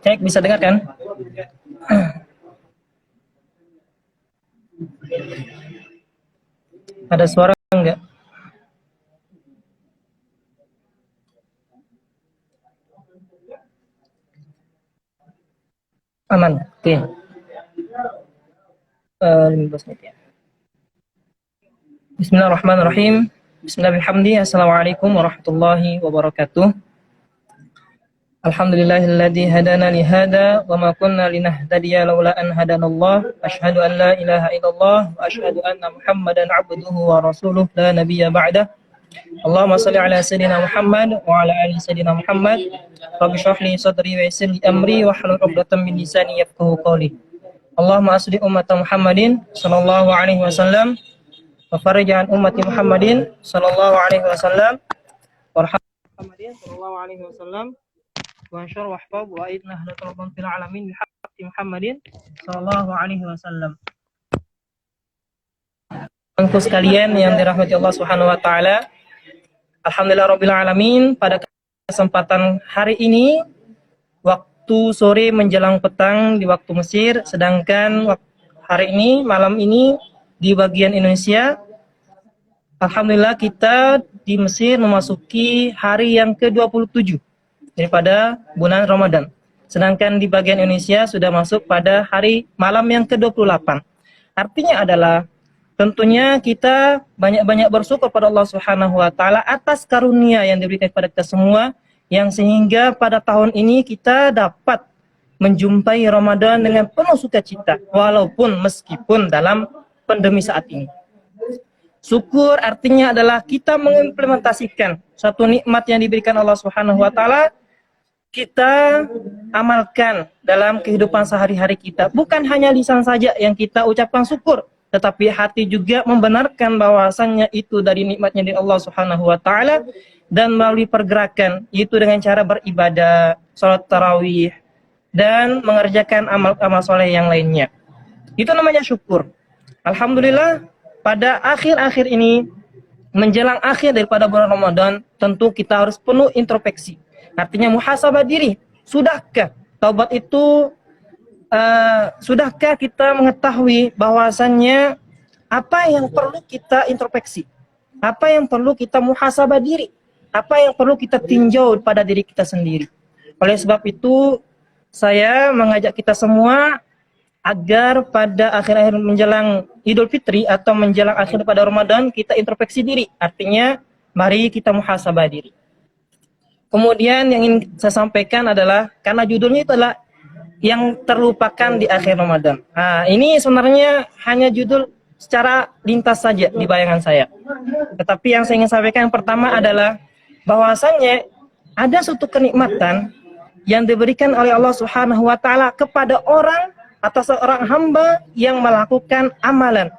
Cek, bisa dengar kan? Ada suara enggak? Aman. Oke. 15 menit ya. Bismillahirrahmanirrahim. Bismillahirrahmanirrahim. Assalamualaikum warahmatullahi wabarakatuh. Alhamdulillahilladzi hadana li hada wa ma kunna linahtadiya laula an hadanallah. Asyhadu an la ilaha illallah wa asyhadu anna Muhammadan abduhu wa rasuluh la nabiyya ba'dah. Allahumma shalli ala sayyidina Muhammad wa ala ali sayyidina Muhammad. Rabbi shrah li sadri wa yassir li amri wa hlul 'uqdatam min lisani yafqahu qawli. Allahumma asli ummat Muhammadin sallallahu alaihi wasallam wa farij an ummati Muhammadin sallallahu alaihi wasallam warham Muhammadin sallallahu alaihi wasallam wa ansyur wa hfaz wa aidna hadatul fil alamin bihaqqi Muhammadin sallallahu alaihi wasallam. Teman-teman sekalian yang dirahmati Allah Subhanahu wa taala, alhamdulillah rabbil alamin, pada kesempatan hari ini waktu sore menjelang petang di waktu Mesir, sedangkan hari ini malam ini di bagian Indonesia. Alhamdulillah kita di Mesir memasuki hari yang ke-27 daripada bulan Ramadan. Sedangkan di bagian Indonesia sudah masuk pada hari malam yang ke-28. Artinya adalah tentunya kita banyak-banyak bersyukur pada Allah Subhanahu wa taala atas karunia yang diberikan kepada kita semua, yang sehingga pada tahun ini kita dapat menjumpai Ramadan dengan penuh sukacita walaupun meskipun dalam pandemi saat ini. Syukur artinya adalah kita mengimplementasikan suatu nikmat yang diberikan Allah Subhanahu wa taala, kita amalkan dalam kehidupan sehari-hari kita. Bukan hanya lisan saja yang kita ucapkan syukur, tetapi hati juga membenarkan bahwasannya itu dari nikmatnya dari Allah Subhanahu wa taala, dan melalui pergerakan itu dengan cara beribadah, sholat tarawih, dan mengerjakan amal-amal soleh yang lainnya. Itu namanya syukur. Alhamdulillah pada akhir-akhir ini menjelang akhir daripada bulan Ramadan, tentu kita harus penuh introspeksi. Artinya muhasabah diri. Sudahkah taubat itu sudahkah kita mengetahui bahwasannya apa yang perlu kita introspeksi? Apa yang perlu kita muhasabah diri? Apa yang perlu kita tinjau pada diri kita sendiri? Oleh sebab itu, saya mengajak kita semua agar pada akhir-akhir menjelang Idul Fitri atau menjelang akhir pada Ramadan, kita introspeksi diri. Artinya, mari kita muhasabah diri. Kemudian yang ingin saya sampaikan adalah, karena judulnya itu adalah yang terlupakan di akhir Ramadan. Nah, ini sebenarnya hanya judul secara lintas saja di bayangan saya. Tetapi yang saya ingin sampaikan yang pertama adalah bahwasannya ada suatu kenikmatan yang diberikan oleh Allah Subhanahu wa taala kepada orang atau seorang hamba yang melakukan amalan.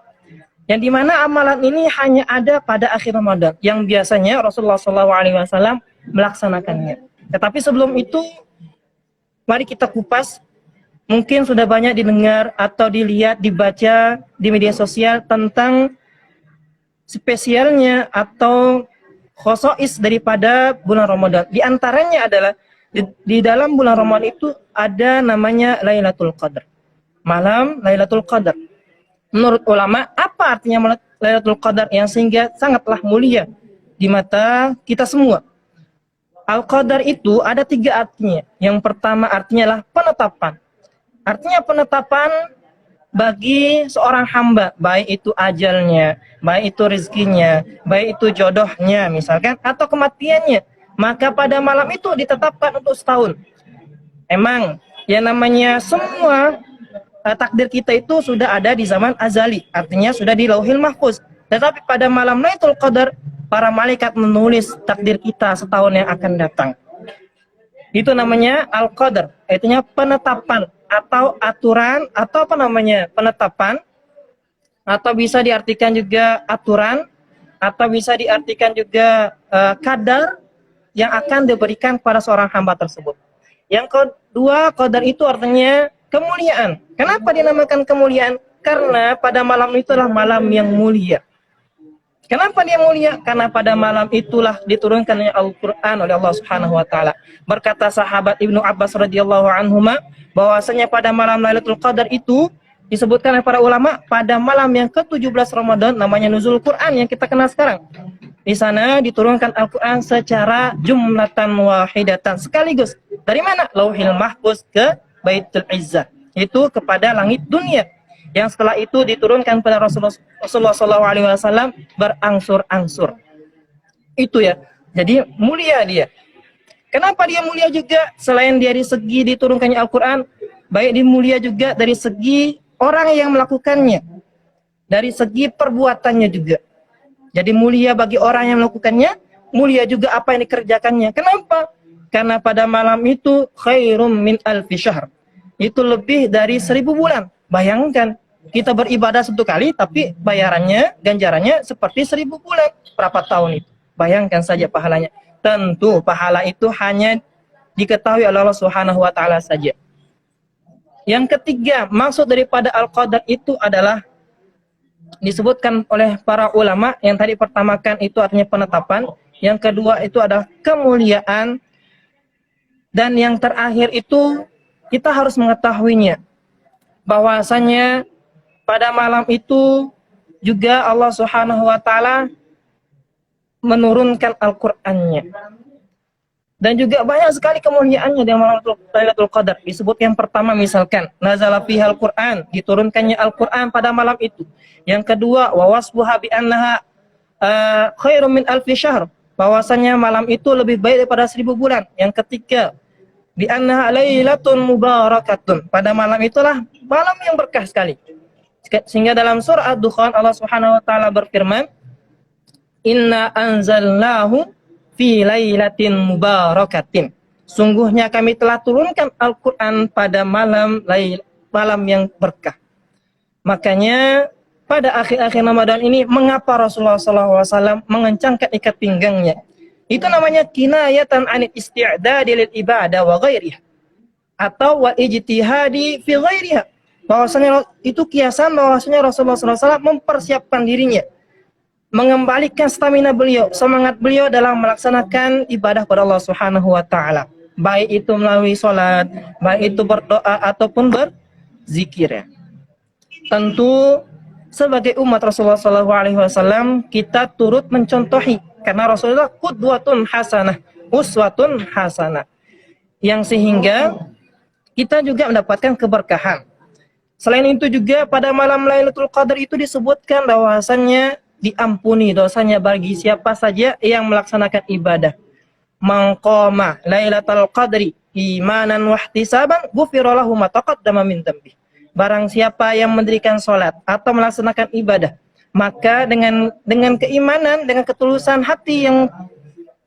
Yang dimana amalan ini hanya ada pada akhir Ramadan, yang biasanya Rasulullah SAW melaksanakannya. Tetapi sebelum itu, mari kita kupas. Mungkin sudah banyak didengar atau dilihat, dibaca di media sosial tentang spesialnya atau khosois daripada bulan Ramadan. Di antaranya adalah di dalam bulan Ramadan itu ada namanya Lailatul Qadar. Malam Lailatul Qadar. Menurut ulama, apa artinya Lailatul Qadar yang sehingga sangatlah mulia di mata kita semua? Al-Qadar itu ada 3 artinya. Yang pertama artinya adalah penetapan. Artinya penetapan bagi seorang hamba, baik itu ajalnya, baik itu rezekinya, baik itu jodohnya misalkan, atau kematiannya. Maka pada malam itu ditetapkan untuk setahun. Emang yang namanya semua takdir kita itu sudah ada di zaman azali, artinya sudah di Lauhil Mahfuz. Tetapi pada malam Lailatul Qadar, para malaikat menulis takdir kita setahun yang akan datang. Itu namanya Al-Qadar, artinya penetapan atau aturan, atau apa namanya, penetapan, atau bisa diartikan juga aturan, atau bisa diartikan juga kadar yang akan diberikan kepada seorang hamba tersebut. Yang kedua, qadar itu artinya kemuliaan. Kenapa dinamakan kemuliaan? Karena pada malam itu adalah malam yang mulia. Kenapa dia mulia? Karena pada malam itulah diturunkannya Al-Quran oleh Allah Subhanahu wa Ta'ala. Berkata sahabat Ibnu Abbas radhiyallahu anhuma, bahwasanya pada malam Lailatul Qadar itu disebutkan oleh para ulama pada malam yang ke-17 Ramadan, namanya Nuzul Quran yang kita kenal sekarang. Di sana diturunkan Al-Quran secara jumlatan wahidatan, sekaligus. Dari mana? Lauhil Mahfuz ke Baitul Izzah, itu kepada langit dunia. Yang setelah itu diturunkan pada Rasulullah SAW berangsur-angsur. Itu ya. Jadi mulia dia. Kenapa dia mulia juga? Selain dari segi diturunkannya Al-Quran, baik dia mulia juga dari segi orang yang melakukannya. Dari segi perbuatannya juga. Jadi mulia bagi orang yang melakukannya, mulia juga apa yang dikerjakannya. Kenapa? Karena pada malam itu khairum min alfi syahr. Itu lebih dari 1000 bulan. Bayangkan, kita beribadah 1 kali, tapi bayarannya, ganjarannya seperti 1000 bulan. Berapa tahun itu? Bayangkan saja pahalanya. Tentu pahala itu hanya diketahui oleh Allah Subhanahu wa Ta'ala saja. Yang ketiga, maksud daripada Al-Qadar itu adalah disebutkan oleh para ulama. Yang tadi pertama kan itu artinya penetapan. Yang kedua itu adalah kemuliaan. Dan yang terakhir itu kita harus mengetahuinya, bahwasanya pada malam itu juga Allah Subhanahu wa Ta'ala menurunkan Al-Qur'annya. Dan juga banyak sekali kemuliaannya di malam Lailatul Qadar. Disebut yang pertama misalkan nazala fihal Qur'an, diturunkannya Al-Qur'an pada malam itu. Yang kedua, wa wasbuha bi annaha khairum min alfi syahr, bahwasanya malam itu lebih baik daripada 1000 bulan. Yang ketiga, bi annaha lailatun mubarakatun, pada malam itulah malam yang berkah sekali. Sehingga dalam surah Ad-Dukhan Allah Subhanahu wa Ta'ala berfirman, inna anzalnahu fi lailatin mubarakatin, sungguhnya kami telah turunkan Al-Quran pada malam yang berkah. Makanya pada akhir-akhir Ramadan ini, mengapa Rasulullah SAW mengencangkan ikat pinggangnya? Itu namanya kinayatan anil isti'dadi lil ibadah wa ghairiha, atau wal ijtihadi fi ghairiha. Bahwasanya itu kiasan, bahwasanya Rasulullah SAW mempersiapkan dirinya, mengembalikan stamina beliau, semangat beliau dalam melaksanakan ibadah kepada Allah Subhanahu wa Ta'ala. Baik itu melalui sholat, baik itu berdoa ataupun berzikir ya. Tentu sebagai umat Rasulullah SAW kita turut mencontohi, karena Rasulullah qudwatun hasanah, uswatun hasanah, yang sehingga kita juga mendapatkan keberkahan. Selain itu juga pada malam Lailatul Qadar itu disebutkan bahwasannya diampuni dosanya bagi siapa saja yang melaksanakan ibadah. Man qama Lailatul Qadri imanan wa ihtisaban ghufira lahu ma taqaddama min dhanbi. Barang siapa yang mendirikan salat atau melaksanakan ibadah, maka dengan keimanan, dengan ketulusan hati yang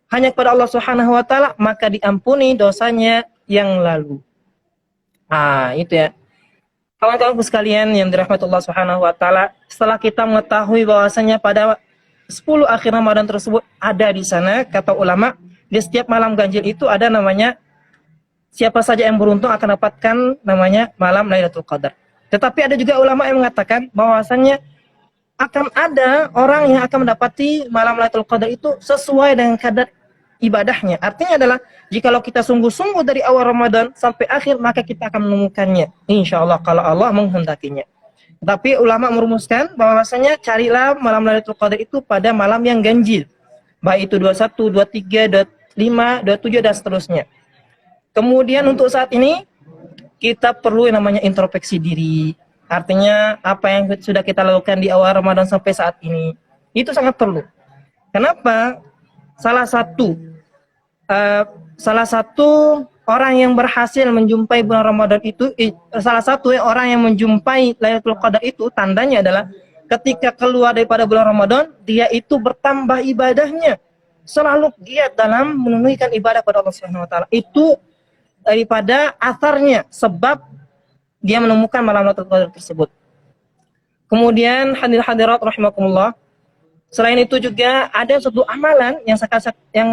hanya kepada Allah Subhanahu wa Ta'ala, maka diampuni dosanya yang lalu. Itu ya. Kawan-kawan sekalian yang dirahmati Allah Subhanahu wa Ta'ala, setelah kita mengetahui bahwasanya pada 10 akhir Ramadan tersebut ada di sana, kata ulama, di setiap malam ganjil itu ada namanya, siapa saja yang beruntung akan dapatkan namanya malam Lailatul Qadar. Tetapi ada juga ulama yang mengatakan bahwasanya akan ada orang yang akan mendapati malam Lailatul Qadar itu sesuai dengan kadar ibadahnya. Artinya adalah jikalau kita sungguh-sungguh dari awal Ramadan sampai akhir, maka kita akan menemukannya, insya Allah, kalau Allah menghendakinya. Tapi ulama merumuskan bahwasanya carilah malam Lailatul Qadar itu pada malam yang ganjil, baik itu 21, 23, 25, 27 dan seterusnya. Kemudian untuk saat ini kita perlu yang namanya introspeksi diri. Artinya apa yang sudah kita lakukan di awal Ramadan sampai saat ini itu sangat perlu. Kenapa? Salah satu orang yang berhasil menjumpai bulan Ramadan itu, salah satu orang yang menjumpai Lailatul Qadar itu tandanya adalah ketika keluar daripada bulan Ramadan, dia itu bertambah ibadahnya, selalu giat dalam menunaikan ibadah kepada Allah Subhanahu wa Ta'ala. Itu daripada asarnya, sebab dia menemukan malam Lailatul Qadar tersebut. Kemudian hadirat rahimakumullah, selain itu juga ada suatu amalan yang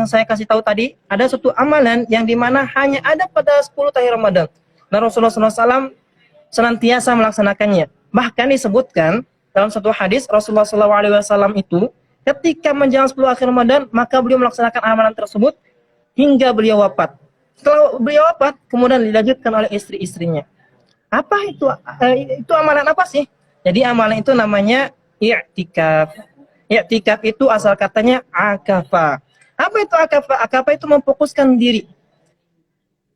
saya kasih tahu tadi, ada suatu amalan yang dimana hanya ada pada 10 akhir Ramadan. Dan Rasulullah SAW senantiasa melaksanakannya. Bahkan disebutkan dalam satu hadis Rasulullah SAW itu Ketika menjelang 10 akhir Ramadan, maka beliau melaksanakan amalan tersebut hingga beliau wafat. Setelah beliau wafat, kemudian dilanjutkan oleh istri-istrinya. Apa itu? Itu amalan apa sih? Jadi amalan itu namanya i'tikaf. I'tikaf itu asal katanya akafa. Apa itu akafa? Akafa itu memfokuskan diri.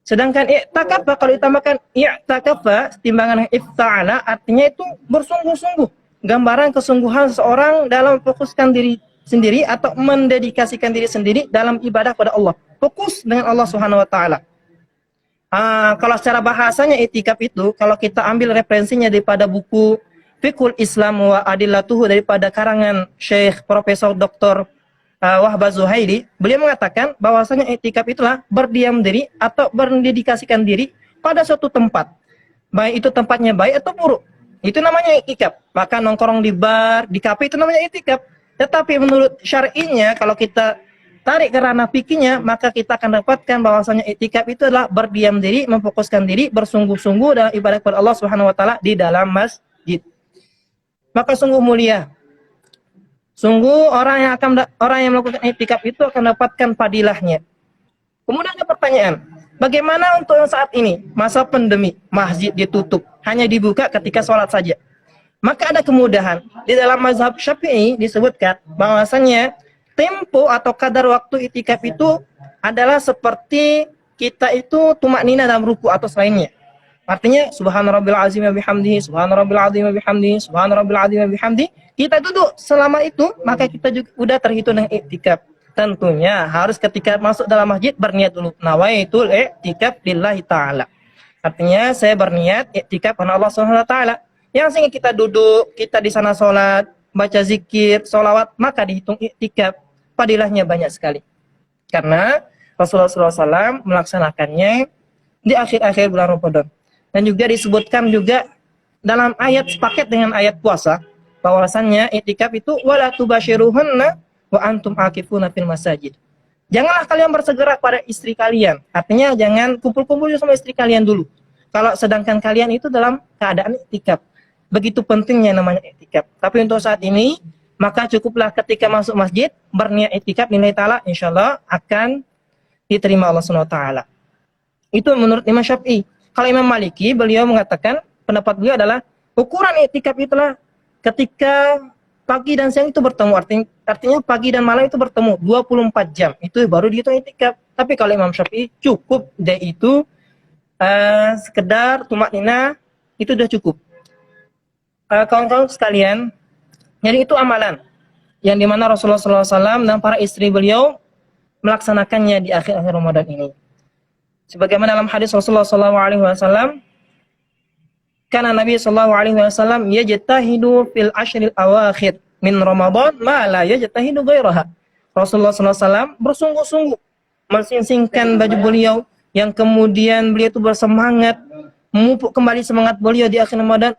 Sedangkan i'takafa kalau ditambahkan i'takafa timbangan ifta'ala artinya itu bersungguh-sungguh. Gambaran kesungguhan seseorang dalam memfokuskan diri sendiri atau mendedikasikan diri sendiri dalam ibadah pada Allah. Fokus dengan Allah Subhanahu wa taala. Kalau secara bahasanya i'tikaf itu kalau kita ambil referensinya daripada buku Fiqhul Islam wa Adillatuhu daripada karangan Syekh Profesor Dr. Wahbah Zuhaili, beliau mengatakan bahwasanya i'tikaf itulah berdiam diri atau mendedikasikan diri pada suatu tempat. Baik itu tempatnya baik atau buruk. Itu namanya i'tikaf. Maka nongkrong di bar, di kafe itu namanya i'tikaf. Tetapi menurut syar'inya kalau kita tarik ke ranah fikihnya, maka kita akan dapatkan bahwasanya i'tikaf itu adalah berdiam diri, memfokuskan diri, bersungguh-sungguh dalam ibadah kepada Allah Subhanahu wa taala di dalam masjid. Maka sungguh mulia. Sungguh orang yang melakukan i'tikaf itu akan dapatkan fadilahnya. Kemudian ada pertanyaan, bagaimana untuk yang saat ini, masa pandemi, masjid ditutup, hanya dibuka ketika sholat saja? Maka ada kemudahan. Di dalam mazhab Syafi'i disebutkan bahwasannya tempo atau kadar waktu i'tikaf itu adalah seperti kita itu tumaknina dalam ruku atau selainnya. Artinya subhana rabbil azim wa bihamdihi, subhana rabbil azim wa bihamdihi, subhana rabbil azim wa bihamdihi. Kita duduk selama itu, maka kita juga udah terhitung dengan i'tikaf. Tentunya harus ketika masuk dalam masjid berniat dulu. Nawaitul i'tikaf lillahi ta'ala. Artinya saya berniat i'tikaf karena Allah Subhanahu wa taala. Yang sehingga kita duduk, kita di sana sholat, baca zikir, sholawat, maka dihitung i'tikaf. Fadilahnya banyak sekali. Karena Rasulullah SAW melaksanakannya di akhir-akhir bulan Ramadan. Dan juga disebutkan juga dalam ayat sepaket dengan ayat puasa, bahwasannya i'tikaf itu wala tubashiruhunna wa antum aqifuna fil masajid. Janganlah kalian bersegera pada istri kalian. Artinya jangan kumpul-kumpul sama istri kalian dulu. Kalau sedangkan kalian itu dalam keadaan i'tikaf. Begitu pentingnya namanya i'tikaf. Tapi untuk saat ini, maka cukuplah ketika masuk masjid berniat i'tikaf lillahi taala, insyaallah akan diterima Allah Subhanahu wa taala. Itu menurut Imam Syafi'i. Kalau Imam Maliki, beliau mengatakan pendapat beliau adalah ukuran i'tikaf itulah ketika pagi dan siang itu bertemu. Artinya pagi dan malam itu bertemu 24 jam. Itu baru dihitung i'tikaf. Tapi kalau Imam Syafi'i cukup dia itu sekedar tumaknina itu sudah cukup. Kawan-kawan sekalian, jadi itu amalan yang dimana Rasulullah SAW dan para istri beliau melaksanakannya di akhir-akhir Ramadan ini. Sebagaimana dalam hadis Rasulullah SAW, karena Nabi SAW yajtahidu fil ashril awakhir min Ramadan ma la yajtahidu ghairaha. Rasulullah SAW bersungguh-sungguh mensingsingkan baju beliau, yang kemudian beliau itu bersemangat memupuk kembali semangat beliau di akhir Ramadan,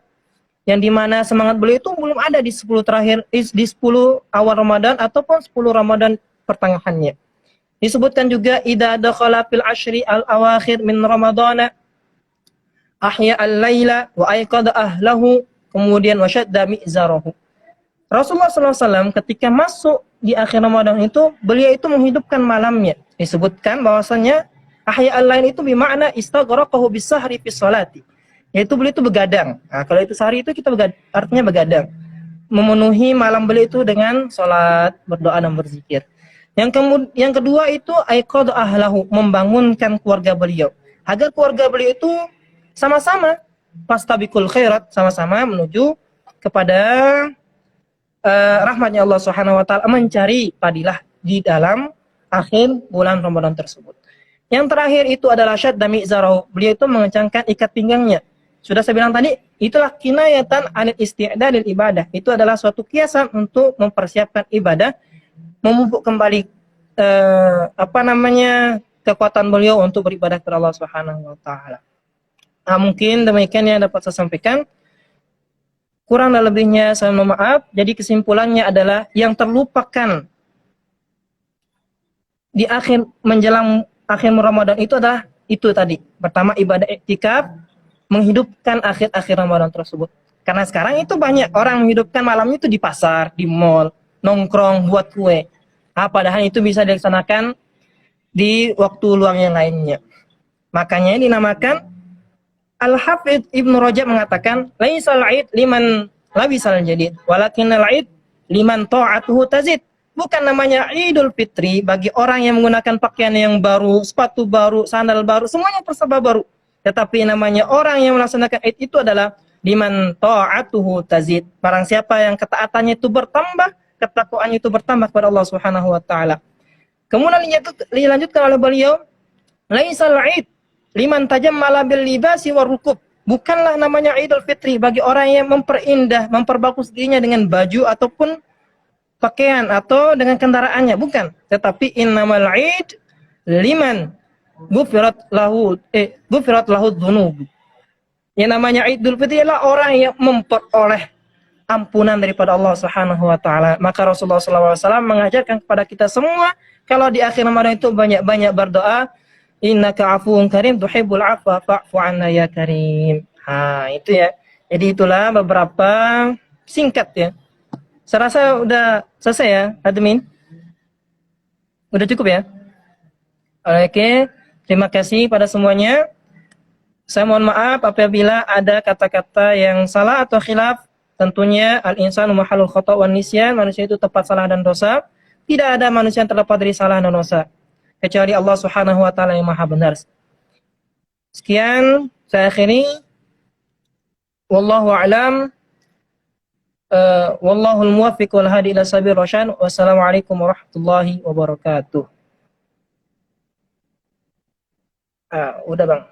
yang dimana semangat beliau itu belum ada di 10 terakhir, di 10 awal Ramadan ataupun 10 Ramadan pertengahannya. Disebutkan juga idza dakhala fil ashri al awakhir min ramadana ahya al-laila wa ayqadha ahlahu kemudian wasyadda mi'zarahu. Rasulullah SAW ketika masuk di akhir Ramadan itu beliau itu menghidupkan malamnya. Disebutkan bahwasanya ahya al-lail itu bermakna istaghraqahu bis-sahri fi sholati. Yaitu beliau itu begadang. Nah, kalau itu sehari itu kita artinya begadang. Memenuhi malam beliau itu dengan sholat, berdoa dan berzikir. Yang kedua itu aiqadha ahlahu, membangunkan keluarga beliau. Agar keluarga beliau itu sama-sama fastabiqul khairat, sama-sama menuju kepada rahmatnya Allah Subhanahu wa taala, mencari fadilah di dalam akhir bulan Ramadan tersebut. Yang terakhir itu adalah syadda mi'zarahu. Beliau itu mengencangkan ikat pinggangnya. Sudah saya bilang tadi, itulah kinayatan anil isti'dadil ibadah. Itu adalah suatu kiasan untuk mempersiapkan ibadah, memupuk kembali kekuatan beliau untuk beribadah kepada Allah Subhanahu wa taala. Mungkin demikian yang dapat saya sampaikan. Kurang dan lebihnya saya mohon maaf. Jadi kesimpulannya adalah yang terlupakan di akhir menjelang akhir Ramadan itu adalah itu tadi. Pertama ibadah i'tikaf, menghidupkan akhir-akhir Ramadan tersebut. Karena sekarang itu banyak orang menghidupkan malamnya itu di pasar, di mall, nongkrong buat kue. Padahal itu bisa dilaksanakan di waktu luang yang lainnya. Makanya dinamakan, Al-Hafidh Ibnu Rajab mengatakan, laisal aid liman labisal jadid, walakinnal aid liman ta'atuhu tazid. Bukan namanya Idul Fitri bagi orang yang menggunakan pakaian yang baru, sepatu baru, sandal baru, semuanya serba baru. Tetapi namanya orang yang melaksanakan Id itu adalah liman ta'atuhu tazid. Barang siapa yang ketaatannya itu bertambah, ketakwaannya itu bertambah kepada Allah Subhanahu wa taala. Kemudian dilanjutkan oleh beliau, laisal Id liman tajammala bil libasi warukub. Bukanlah namanya Idul Fitri bagi orang yang memperindah, memperbagus dirinya dengan baju ataupun pakaian atau dengan kendaraannya, bukan. Tetapi innamal Id liman gufirat lahu dzunub. Yang namanya Idul Fitri adalah orang yang memperoleh ampunan daripada Allah Subhanahu wa taala. Maka Rasulullah SAW mengajarkan kepada kita semua, kalau di akhir Ramadan itu banyak-banyak berdoa, innaka afuwun karim tuhibbul afwa fa'fu 'anna ya karim. Itu ya. Jadi itulah beberapa singkat ya. Saya rasa udah selesai ya, admin. Udah cukup ya? Oke. Terima kasih pada semuanya. Saya mohon maaf apabila ada kata-kata yang salah atau khilaf. Tentunya al-insanu mahallul khata' wan nisyan, manusia itu tempat salah dan dosa. Tidak ada manusia yang terlepas dari salah dan dosa kecuali Allah Subhanahu wa taala yang Maha benar. Sekian saya akhiri. Wallahu a'lam. Wallahul muwaffiq wal hadi ila sabil rasyad. Wassalamualaikum warahmatullahi wabarakatuh. Udah Bang.